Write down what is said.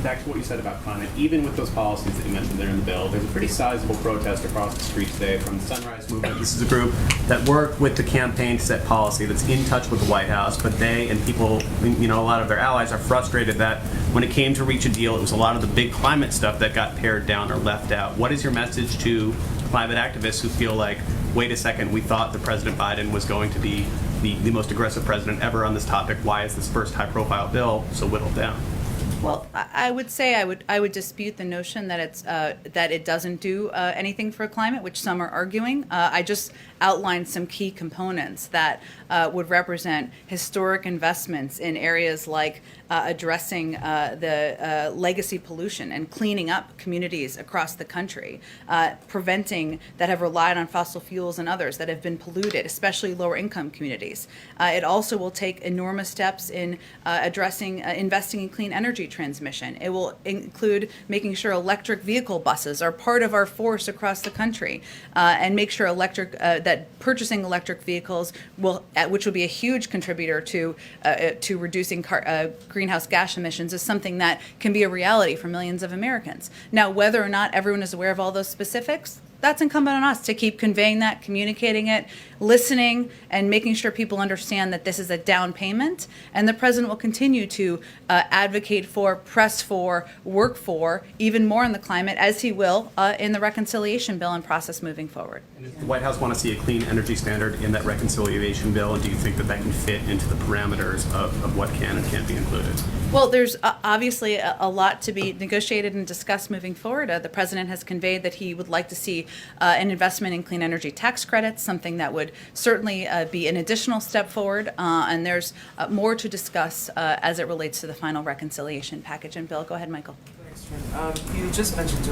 back to what you said about climate, even with those policies that you mentioned there in the bill, there's a pretty sizable protest across the street today from the Sunrise Movement. This is a group that worked with the campaign to set policy, that's in touch with the White House, but they and people, a lot of their allies are frustrated that when it came to reach a deal, it was a lot of the big climate stuff that got pared down or left out. What is your message to climate activists who feel like, wait a second, we thought that President Biden was going to be the most aggressive president ever on this topic. Why is this first high-profile bill so whittled down? Well, I would say I would dispute the notion that it doesn't do anything for climate, which some are arguing. I just outlined some key components that would represent historic investments in areas like addressing the legacy pollution and cleaning up communities across the country, preventing that have relied on fossil fuels and others that have been polluted, especially lower income communities. It also will take enormous steps in addressing investing in clean energy transmission. It will include making sure electric vehicle buses are part of our force across the country, and make sure that purchasing electric vehicles which will be a huge contributor to reducing greenhouse gas emissions, is something that can be a reality for millions of Americans. Now, whether or not everyone is aware of all those specifics, that's incumbent on us to keep conveying that, communicating it, listening, and making sure people understand that this is a down payment. And the president will continue to advocate for, press for, work for even more on the climate, as he will in the reconciliation bill and process moving forward. And does the White House want to see a clean energy standard in that reconciliation bill? And do you think that can fit into the parameters of what can and can't be included? Well, there's obviously a lot to be negotiated and discussed moving forward. The president has conveyed that he would like to see an investment in clean energy tax credits, something that would certainly be an additional step forward. And there's more to discuss as it relates to the final reconciliation package and bill. Go ahead, Michael. You just mentioned